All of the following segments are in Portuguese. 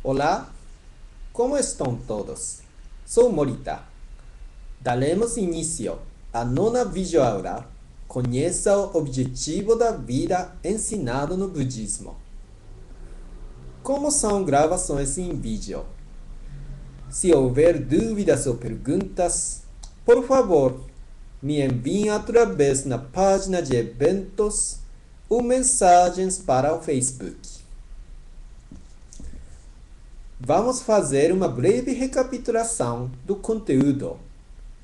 Olá, como estão todos? Sou Morita. Daremos início à nona videoaula. Conheça o objetivo da vida ensinado no budismo. Como são gravações em vídeo? Se houver dúvidas ou perguntas, por favor, me enviem através na página de eventos ou mensagens para o Facebook. Vamos fazer uma breve recapitulação do conteúdo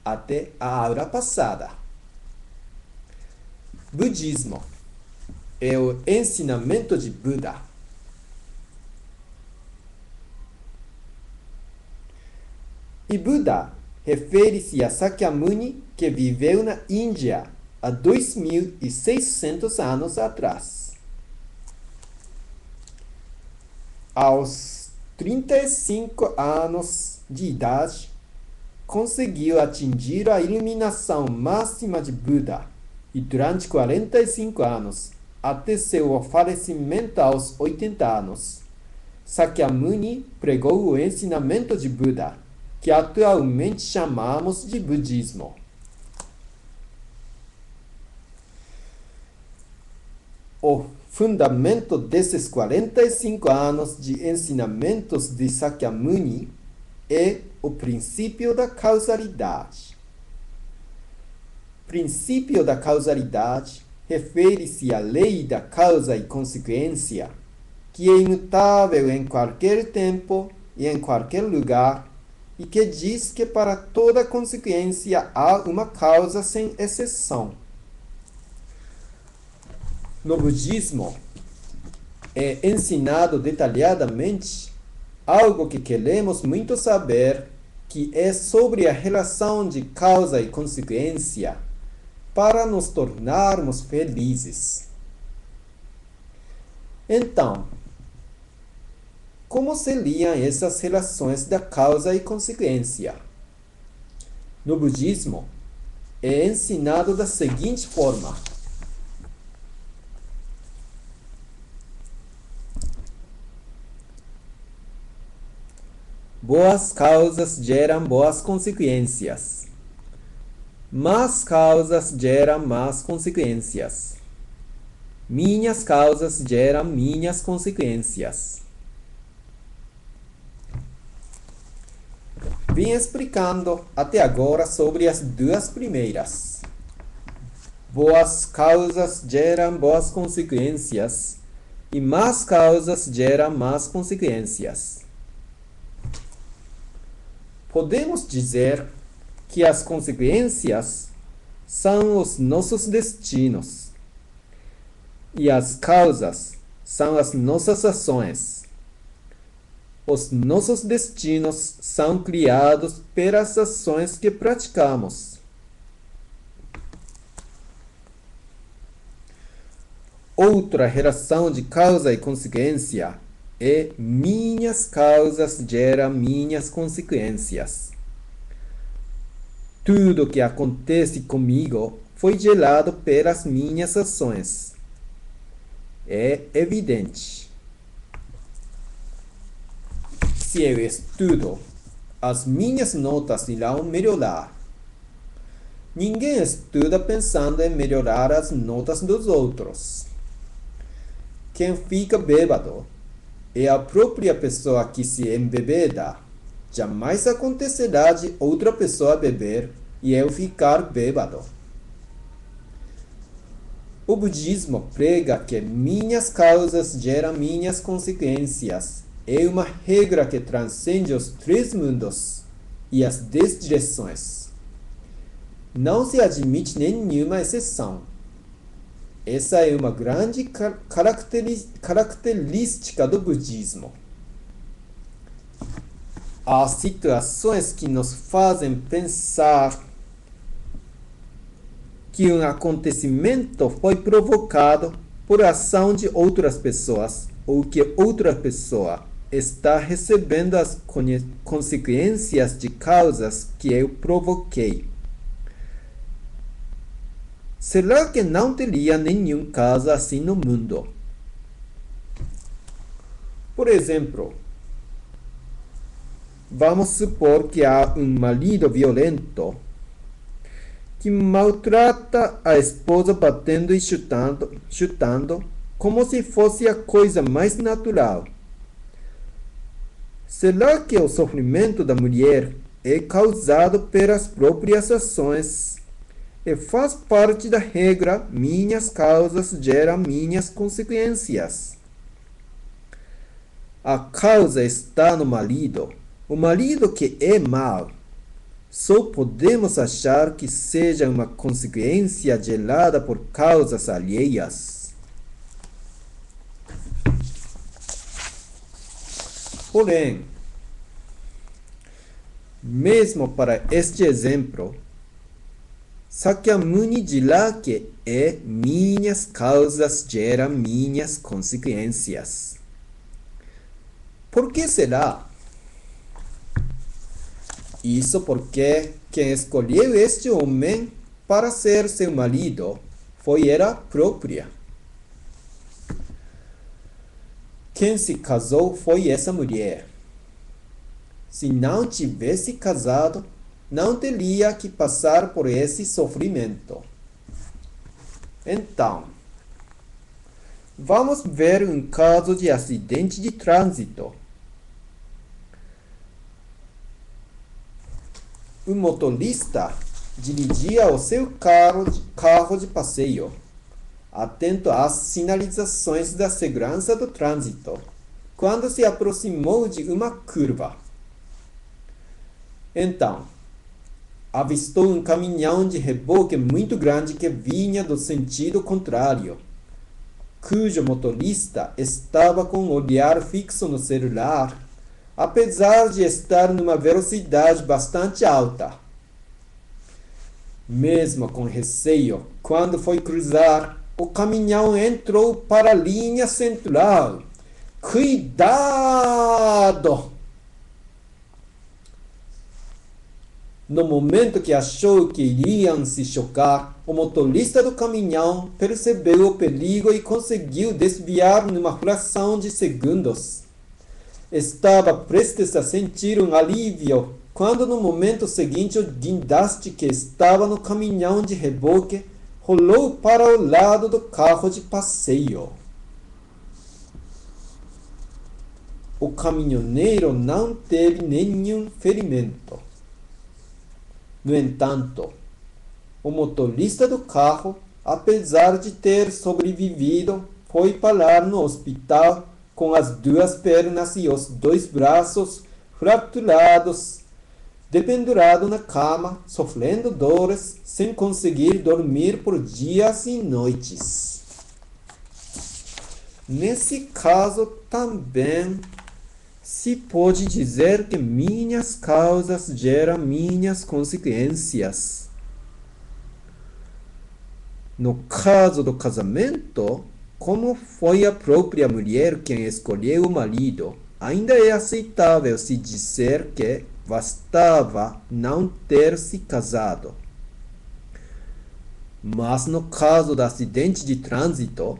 até a aula passada. Budismo é o ensinamento de Buda. E Buda refere-se a Sakyamuni, que viveu na Índia há 2.600 anos atrás. Aos 35 anos de idade, conseguiu atingir a iluminação máxima de Buda e durante 45 anos, até seu falecimento aos 80 anos, Sakyamuni pregou o ensinamento de Buda, que atualmente chamamos de budismo. O fundamento desses 45 anos de ensinamentos de Sakyamuni é o princípio da causalidade. Princípio da causalidade refere-se à lei da causa e consequência, que é imutável em qualquer tempo e em qualquer lugar, e que diz que para toda consequência há uma causa sem exceção. No budismo, é ensinado detalhadamente algo que queremos muito saber, que é sobre a relação de causa e consequência para nos tornarmos felizes. Então, como seriam essas relações da causa e consequência? No budismo, é ensinado da seguinte forma: boas causas geram boas consequências. Más causas geram más consequências. Minhas causas geram minhas consequências. Vim explicando até agora sobre as duas primeiras. Boas causas geram boas consequências e más causas geram más consequências. Podemos dizer que as consequências são os nossos destinos e as causas são as nossas ações. Os nossos destinos são criados pelas ações que praticamos. Outra relação de causa e consequência é minhas causas geram minhas consequências. Tudo que acontece comigo foi gerado pelas minhas ações. É evidente. Se eu estudo, as minhas notas irão melhorar. Ninguém estuda pensando em melhorar as notas dos outros. Quem fica bêbado é a própria pessoa que se embebeda. Jamais acontecerá de outra pessoa beber e eu ficar bêbado. O budismo prega que minhas causas geram minhas consequências. É uma regra que transcende os 3 mundos e as 10 direções. Não se admite nenhuma exceção. Essa é uma grande característica do budismo. Há situações que nos fazem pensar que um acontecimento foi provocado por ação de outras pessoas ou que outra pessoa está recebendo as consequências de causas que eu provoquei. Será que não teria nenhum caso assim no mundo? Por exemplo, Vamos supor que há um marido violento que maltrata a esposa batendo e chutando como se fosse a coisa mais natural. Será que o sofrimento da mulher é causado pelas próprias ações e faz parte da regra minhas causas geram minhas consequências? A causa está no marido. O marido que é mau. Só podemos achar que seja uma consequência gerada por causas alheias. Porém, mesmo para este exemplo, Sakyamuni dirá que minhas causas geram minhas consequências. Por que será? Isso porque quem escolheu este homem para ser seu marido foi ela própria. Quem se casou foi essa mulher. Se não tivesse casado, não teria que passar por esse sofrimento. Então, vamos ver um caso de acidente de trânsito. O motorista dirigia o seu carro de passeio, atento às sinalizações da segurança do trânsito, quando se aproximou de uma curva. Então, avistou um caminhão de reboque muito grande que vinha do sentido contrário, cujo motorista estava com o olhar fixo no celular, apesar de estar numa velocidade bastante alta. Mesmo com receio, quando foi cruzar, o caminhão entrou para a linha central. Cuidado! No momento que achou que iriam se chocar, o motorista do caminhão percebeu o perigo e conseguiu desviar numa fração de segundos. Estava prestes a sentir um alívio quando no momento seguinte o guindaste que estava no caminhão de reboque rolou para o lado do carro de passeio. O caminhoneiro não teve nenhum ferimento. No entanto, o motorista do carro, apesar de ter sobrevivido, foi parar no hospital com as duas pernas e os dois braços fraturados, dependurado na cama, sofrendo dores, sem conseguir dormir por dias e noites. Nesse caso também se pode dizer que minhas causas geram minhas consequências. No caso do casamento, como foi a própria mulher quem escolheu o marido, ainda é aceitável se dizer que bastava não ter se casado. Mas no caso do acidente de trânsito,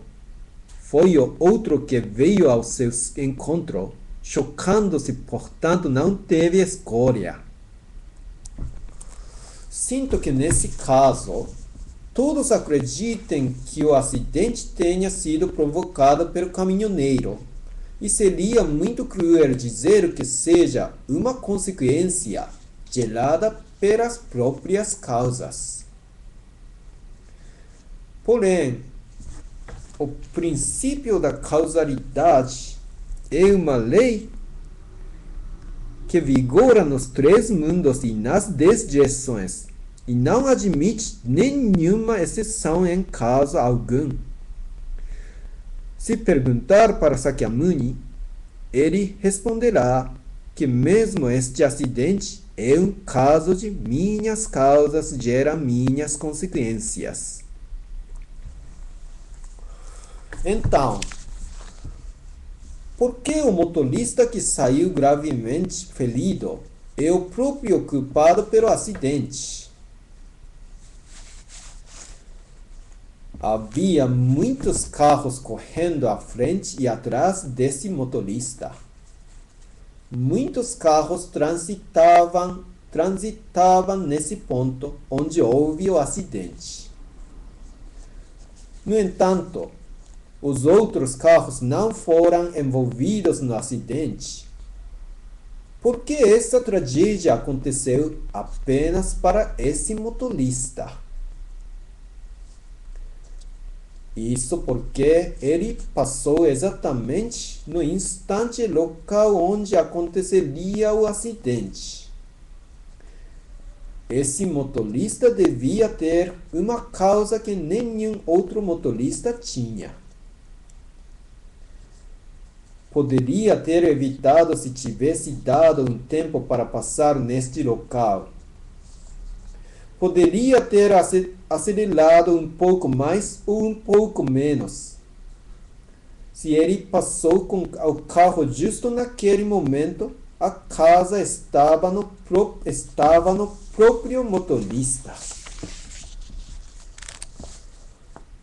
foi o outro que veio ao seu encontro, chocando-se, portanto não teve escolha. Sinto que nesse caso, todos acreditem que o acidente tenha sido provocado pelo caminhoneiro, e seria muito cruel dizer que seja uma consequência gerada pelas próprias causas. Porém, o princípio da causalidade é uma lei que vigora nos três mundos e nas 10 direções, e não admite nenhuma exceção em caso algum. Se perguntar para Sakyamuni, ele responderá que mesmo este acidente é um caso de minhas causas geram minhas consequências. Então, por que o motorista que saiu gravemente ferido é o próprio culpado pelo acidente? Havia muitos carros correndo à frente e atrás desse motorista. muitos carros transitavam nesse ponto onde houve o acidente. No entanto, os outros carros não foram envolvidos no acidente. Por que essa tragédia aconteceu apenas para esse motorista? Isso porque ele passou exatamente no instante local onde aconteceria o acidente. Esse motorista devia ter uma causa que nenhum outro motorista tinha. Poderia ter evitado se tivesse dado um tempo para passar neste local. Poderia ter acelerado um pouco mais ou um pouco menos. Se ele passou com o carro justo naquele momento, a causa estava no próprio motorista.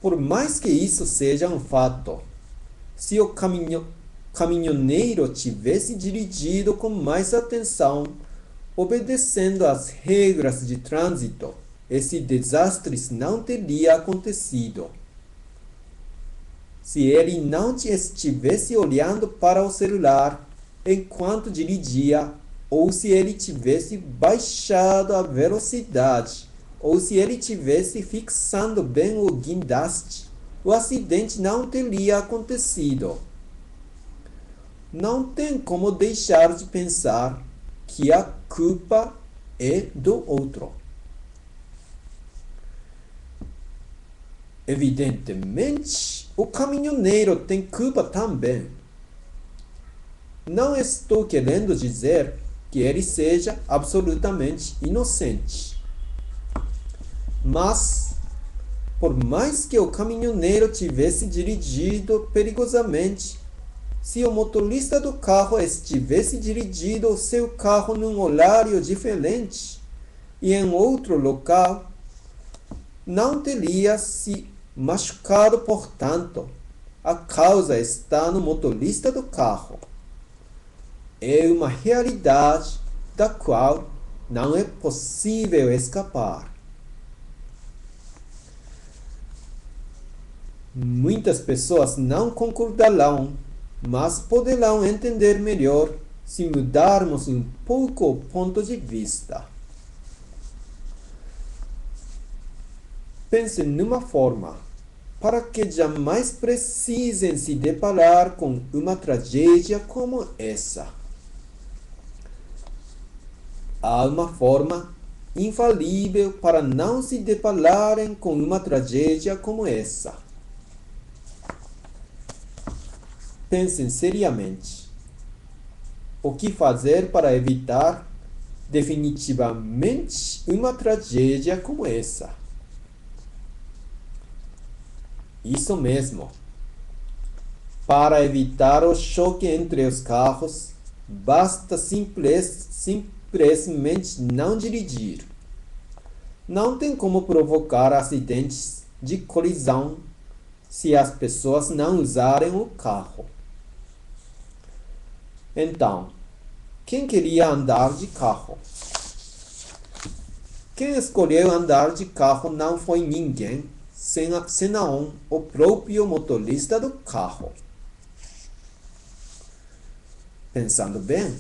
Por mais que isso seja um fato, se o caminhoneiro tivesse dirigido com mais atenção, obedecendo às regras de trânsito, esse desastre não teria acontecido. Se ele não estivesse olhando para o celular enquanto dirigia, ou se ele tivesse baixado a velocidade, ou se ele tivesse fixando bem o guindaste, o acidente não teria acontecido. Não tem como deixar de pensar que a culpa é do outro. Evidentemente, o caminhoneiro tem culpa também. Não estou querendo dizer que ele seja absolutamente inocente. Mas, por mais que o caminhoneiro tivesse dirigido perigosamente, se o motorista do carro estivesse dirigindo o seu carro num horário diferente e em outro local, não teria se machucado, portanto. A causa está no motorista do carro. É uma realidade da qual não é possível escapar. Muitas pessoas não concordarão, mas poderão entender melhor se mudarmos um pouco o ponto de vista. Pense numa forma para que jamais precisem se deparar com uma tragédia como essa. Há uma forma infalível para não se depararem com uma tragédia como essa. Pensem seriamente. O que fazer para evitar definitivamente uma tragédia como essa? Isso mesmo. Para evitar o choque entre os carros, basta simplesmente não dirigir. Não tem como provocar acidentes de colisão se as pessoas não usarem o carro. Então, quem queria andar de carro? Quem escolheu andar de carro não foi ninguém, senão o próprio motorista do carro. Pensando bem,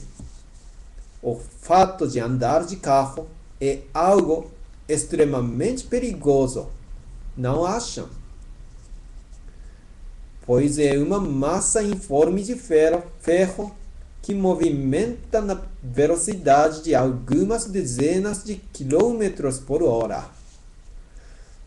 o fato de andar de carro é algo extremamente perigoso, não acham? Pois é uma massa informe de ferro que movimenta na velocidade de algumas dezenas de quilômetros por hora.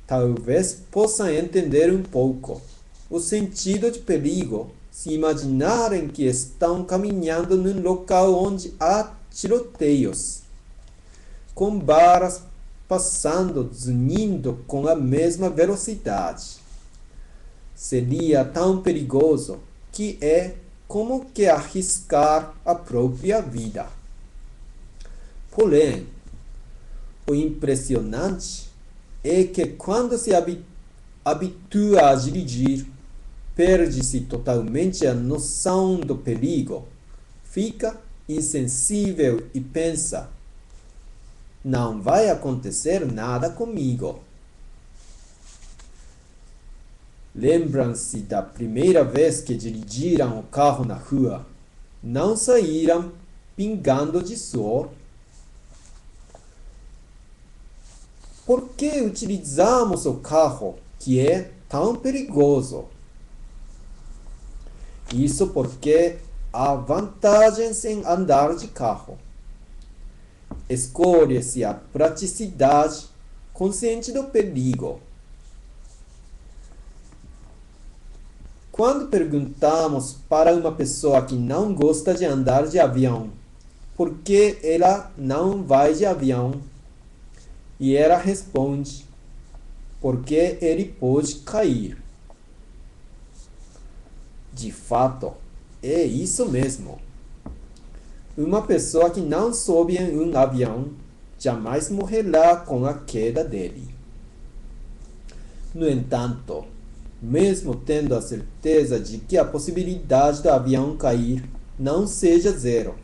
Talvez possam entender um pouco o sentido de perigo se imaginarem que estão caminhando num local onde há tiroteios, com balas passando, zunindo com a mesma velocidade. Seria tão perigoso que é como que arriscar a própria vida. Porém, o impressionante é que quando se habitua a dirigir, perde-se totalmente a noção do perigo. Fica insensível e pensa: não vai acontecer nada comigo. Lembram-se da primeira vez que dirigiram o carro na rua? Não saíram pingando de suor? Por que utilizamos o carro, que é tão perigoso? Isso porque há vantagens em andar de carro. Escolhe-se a praticidade, consciente do perigo. Quando perguntamos para uma pessoa que não gosta de andar de avião por que ela não vai de avião, e ela responde: porque ele pode cair. De fato, é isso mesmo. Uma pessoa que não sobe em um avião jamais morrerá com a queda dele. No entanto, mesmo tendo a certeza de que a possibilidade do avião cair não seja zero,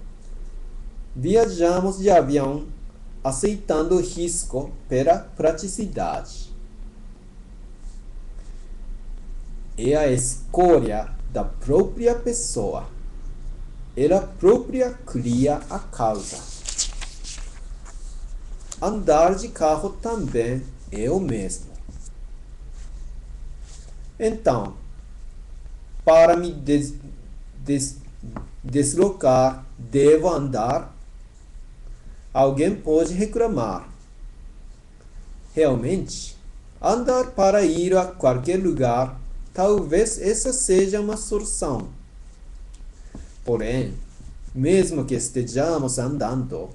viajamos de avião aceitando o risco pela praticidade. É a escolha da própria pessoa. Ela própria cria a causa. Andar de carro também é o mesmo. Então, para me deslocar, devo andar? Alguém pode reclamar. Realmente, andar para ir a qualquer lugar, talvez essa seja uma solução. Porém, mesmo que estejamos andando,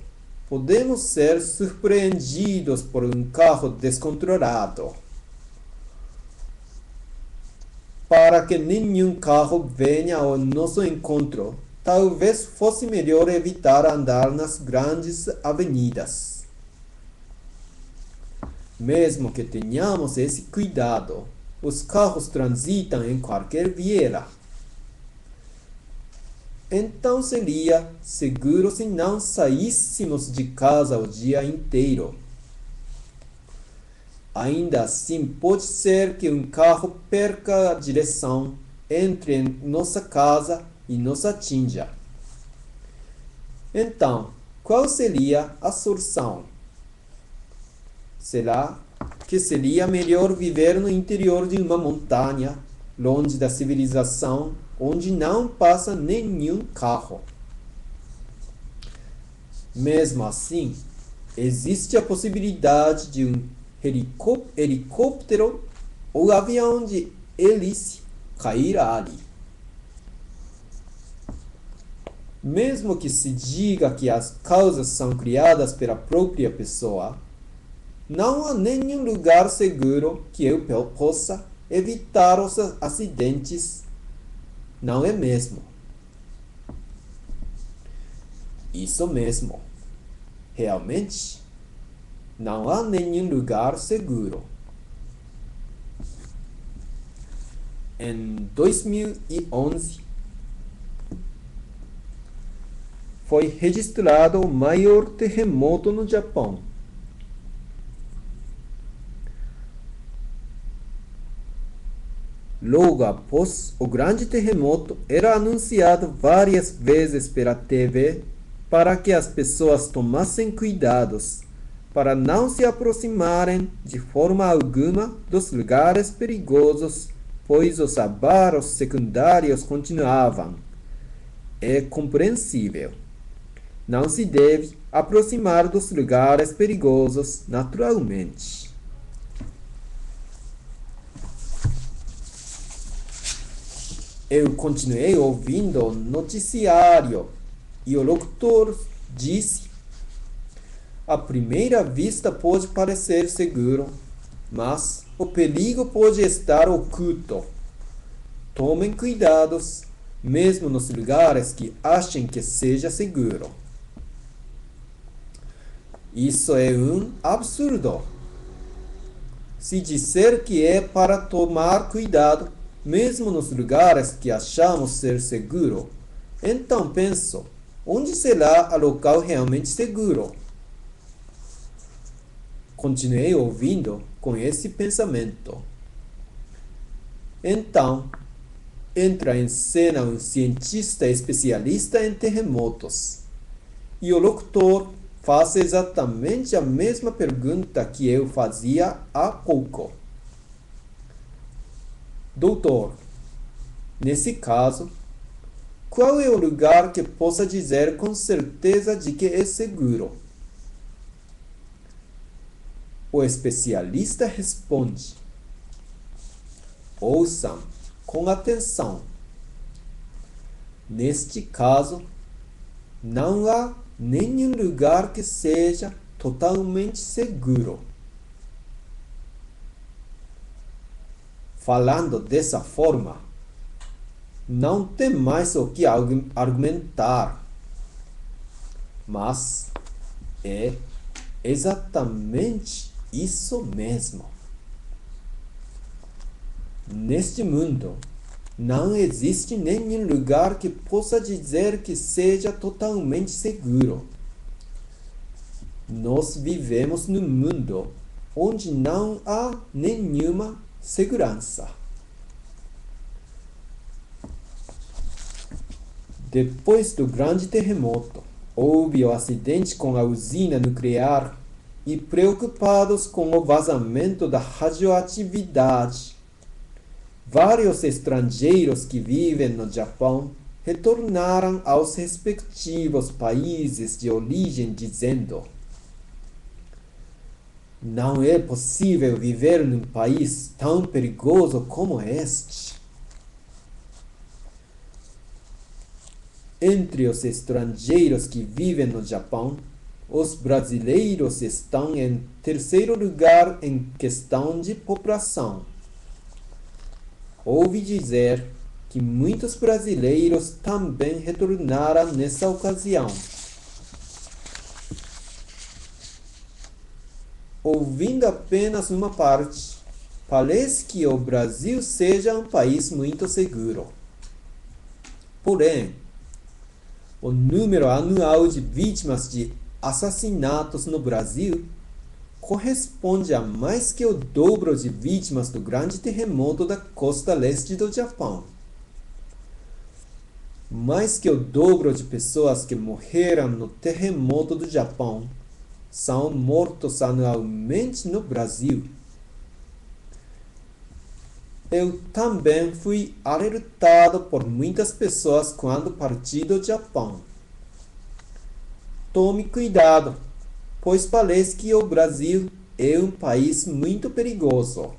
podemos ser surpreendidos por um carro descontrolado. Para que nenhum carro venha ao nosso encontro, talvez fosse melhor evitar andar nas grandes avenidas. Mesmo que tenhamos esse cuidado, os carros transitam em qualquer viela. Então seria seguro se não saíssemos de casa o dia inteiro. Ainda assim, pode ser que um carro perca a direção, entre em nossa casa e nos atinja. Então, qual seria a solução? Será que seria melhor viver no interior de uma montanha, longe da civilização, onde não passa nenhum carro? Mesmo assim, existe a possibilidade de um helicóptero ou avião de hélice cair ali. Mesmo que se diga que as causas são criadas pela própria pessoa, não há nenhum lugar seguro que eu possa evitar os acidentes, não é mesmo? Isso mesmo. Realmente, não há nenhum lugar seguro. Em 2011, foi registrado o maior terremoto no Japão. Logo após o grande terremoto, era anunciado várias vezes pela TV para que as pessoas tomassem cuidados para não se aproximarem de forma alguma dos lugares perigosos, pois os abalos secundários continuavam. É compreensível. Não se deve aproximar dos lugares perigosos naturalmente. Eu continuei ouvindo o noticiário e o locutor disse: à primeira vista pode parecer seguro, mas o perigo pode estar oculto. Tomem cuidados, mesmo nos lugares que achem que seja seguro. Isso é um absurdo. Se disser que é para tomar cuidado, mesmo nos lugares que achamos ser seguro, então penso, onde será o local realmente seguro? Continuei ouvindo com esse pensamento. Então, entra em cena um cientista especialista em terremotos. E o locutor faz exatamente a mesma pergunta que eu fazia há pouco. Doutor, nesse caso, qual é o lugar que possa dizer com certeza de que é seguro? O especialista responde: ouçam com atenção. Neste caso, não há nenhum lugar que seja totalmente seguro. Falando dessa forma, não tem mais o que argumentar, mas é exatamente isso mesmo. Neste mundo, não existe nenhum lugar que possa dizer que seja totalmente seguro. Nós vivemos num mundo onde não há nenhuma segurança. Depois do grande terremoto, houve o acidente com a usina nuclear e, preocupados com o vazamento da radioatividade, vários estrangeiros que vivem no Japão retornaram aos respectivos países de origem dizendo: não é possível viver num país tão perigoso como este. Entre os estrangeiros que vivem no Japão, os brasileiros estão em terceiro lugar em questão de população. Ouvi dizer que muitos brasileiros também retornaram nessa ocasião. Ouvindo apenas uma parte, parece que o Brasil seja um país muito seguro. Porém, o número anual de vítimas de assassinatos no Brasil corresponde a mais que o dobro de vítimas do grande terremoto da costa leste do Japão. Mais que o dobro de pessoas que morreram no terremoto do Japão são mortos anualmente no Brasil. Eu também fui alertado por muitas pessoas quando parti do Japão. Tome cuidado, pois parece que o Brasil é um país muito perigoso.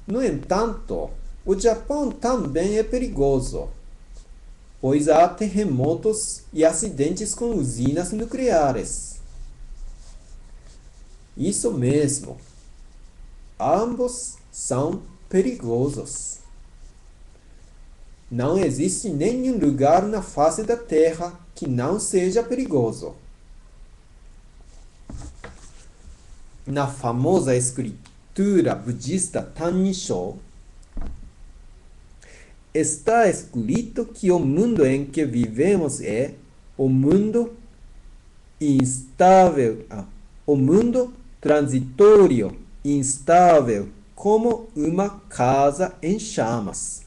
No entanto, o Japão também é perigoso, pois há terremotos e acidentes com usinas nucleares. Isso mesmo, ambos são perigosos. Não existe nenhum lugar na face da Terra que não seja perigoso. Na famosa escritura budista Tanisho, está escrito que o mundo em que vivemos é o mundo instável, o mundo transitório, instável, como uma casa em chamas.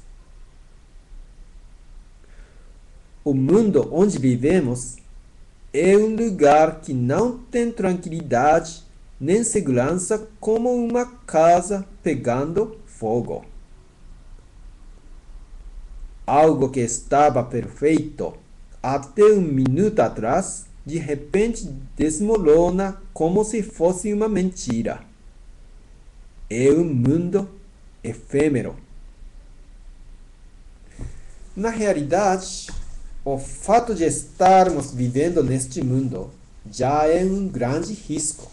O mundo onde vivemos é um lugar que não tem tranquilidade nem segurança, como uma casa pegando fogo. Algo que estava perfeito até um minuto atrás, de repente desmorona como se fosse uma mentira. É um mundo efêmero. Na realidade, o fato de estarmos vivendo neste mundo já é um grande risco.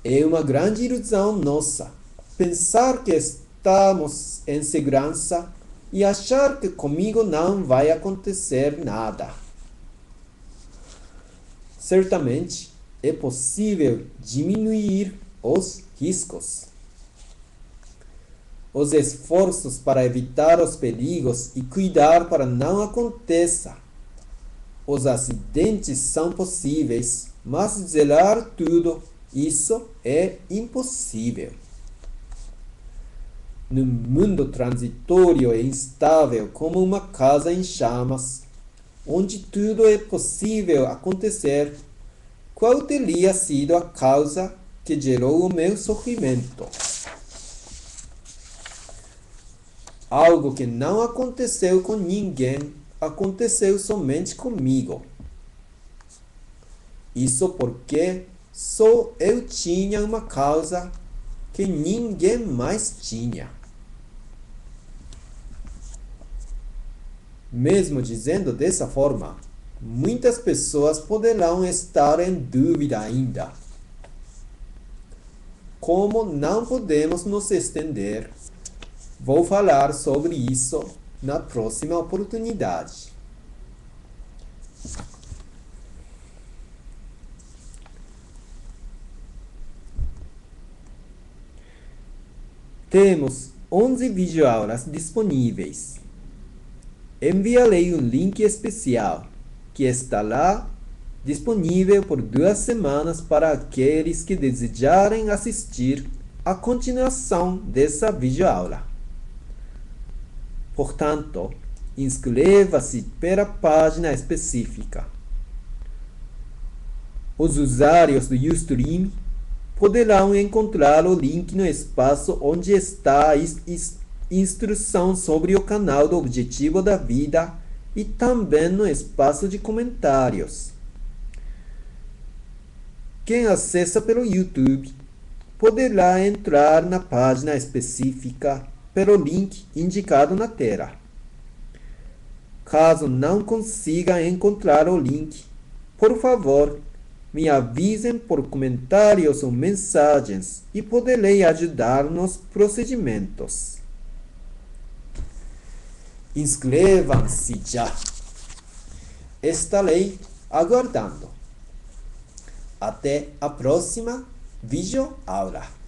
É uma grande ilusão nossa pensar que estamos em segurança e achar que comigo não vai acontecer nada. Certamente é possível diminuir os riscos. os esforços para evitar os perigos e cuidar para não aconteça. Os acidentes são possíveis, mas zelar tudo isso é impossível. No mundo transitório e instável como uma casa em chamas, onde tudo é possível acontecer, qual teria sido a causa que gerou o meu sofrimento? Algo que não aconteceu com ninguém, aconteceu somente comigo. Isso porque só eu tinha uma causa que ninguém mais tinha. Mesmo dizendo dessa forma, muitas pessoas poderão estar em dúvida ainda. Como não podemos nos estender, vou falar sobre isso na próxima oportunidade. Temos 11 videoaulas disponíveis. Enviarei um link especial que está lá disponível por 2 semanas para aqueles que desejarem assistir a continuação dessa videoaula. Portanto, inscreva-se pela página específica. Os usuários do Ustream poderão encontrar o link no espaço onde está a instrução sobre o canal do Objetivo da Vida e também no espaço de comentários. Quem acessa pelo YouTube poderá entrar na página específica pelo link indicado na tela. Caso não consiga encontrar o link, por favor, me avisem por comentários ou mensagens e poderei ajudar nos procedimentos. Inscrevam-se já! Estarei aguardando. Até a próxima videoaula.